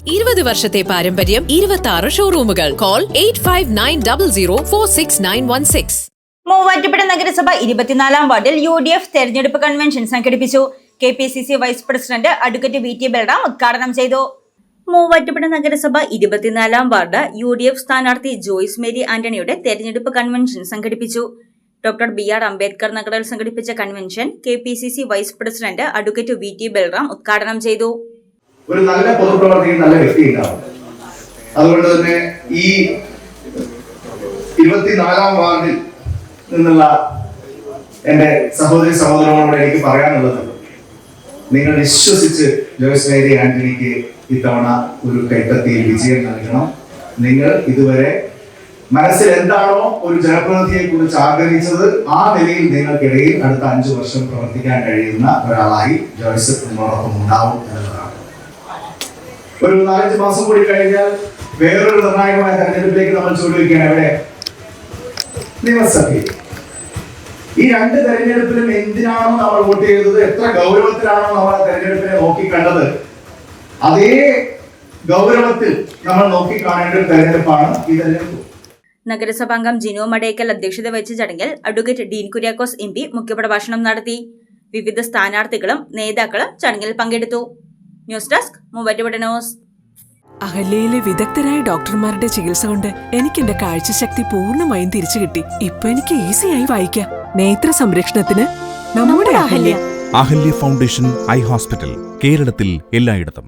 20 വർഷത്തെ പാരമ്പര്യം, 26 ഷോറൂമുകൾ. കോൾ 8590046916. മൂവാറ്റുപുഴ നഗരസഭ 24-ാം വാർഡിൽ UDF തെരഞ്ഞെടുപ്പ് കൺവെൻഷൻ സംഘടിപ്പിച്ചു. KPCC vice president advocate VT Balram ഉദ്ഘാടനം ചെയ്തു. മൂവാറ്റുപുഴ നഗരസഭ 24-ാം വാർഡ് UDF സ്ഥാനാർത്ഥി ജോയ്സ് മേരി ആന്റണിയുടെ തെരഞ്ഞെടുപ്പ് കൺവെൻഷൻ സംഘടിപ്പിച്ചു. ഡോക്ടർ BR അംബേദ്കർ നഗറിൽ സംഘടിപ്പിച്ച convention KPCC vice president advocate VT Balram ഉദ്ഘാടനം ചെയ്തു. ഒരു നല്ല പൊതുപ്രവർത്തകൻ നല്ല വ്യക്തി ഉണ്ടാവും. അതുകൊണ്ട് തന്നെ ഈ 24-ാം വാർഡിൽ നിന്നുള്ള എന്റെ സഹോദരങ്ങളോട് എനിക്ക് പറയാനുള്ളത്, നിങ്ങൾ വിശ്വസിച്ച് ജോയ്സ് മേരി ആന്റണിക്ക് ഇത്തവണ ഒരു കൈത്തത്തിയിൽ വിജയം നൽകണം. നിങ്ങൾ ഇതുവരെ മനസ്സിൽ എന്താണോ ഒരു ജനപ്രതിനിധിയെ കുറിച്ച് ആഗ്രഹിച്ചത്, ആ നിലയിൽ നിങ്ങൾക്കിടയിൽ അടുത്ത 5 വർഷം പ്രവർത്തിക്കാൻ കഴിയുന്ന ഒരാളായി ജോയ്സ് നിങ്ങളോടൊപ്പം ഉണ്ടാവും എന്നതാണ്. ഒരു 4-5 മാസം കൂടി കഴിഞ്ഞാൽ വേറൊരു നിർണായകമായ തെരഞ്ഞെടുപ്പിലേക്ക് നമ്മൾ ചുവടുവയ്ക്കുകയാണ്. എവിടെ? നിയമസഭയിൽ. ഈ 2 തെരഞ്ഞെടുപ്പിലും എന്തിനാണോ നമ്മൾ വോട്ട് ചെയ്തത്, എത്ര ഗൗരവത്തിലാണോ നമ്മൾ ആ തെരഞ്ഞെടുപ്പിനെ നോക്കിക്കണ്ടത്, അതേ ഗൗരവത്തിൽ നമ്മൾ നോക്കിക്കാണേണ്ട ഒരു തെരഞ്ഞെടുപ്പാണ് ഈ തെരഞ്ഞെടുപ്പ്. നഗരസഭാംഗം ജിനോ മടേക്കൽ അധ്യക്ഷത വഹിച്ച ചടങ്ങിൽ അഡ്വക്കേറ്റ് ഡീൻ കുര്യാക്കോസ് MP മുഖ്യപ്രഭാഷണം നടത്തി. വിവിധ സ്ഥാനാർത്ഥികളും നേതാക്കളും ചടങ്ങിൽ പങ്കെടുത്തു. News desk Muvattupuzha news. അഹല്യയിലെ വിദഗ്ധരായ ഡോക്ടർമാരുടെ ചികിത്സ കൊണ്ട് എനിക്ക് എന്റെ കാഴ്ചശക്തി പൂർണ്ണമായും തിരിച്ചു കിട്ടി. ഇപ്പൊ എനിക്ക് ഈസിയായി വായിക്കാം. നേത്ര സംരക്ഷണത്തിന് നമ്മുടെ Ahalya. Ahalya foundation eye hospital, കേരളത്തിൽ എല്ലായിടത്തും.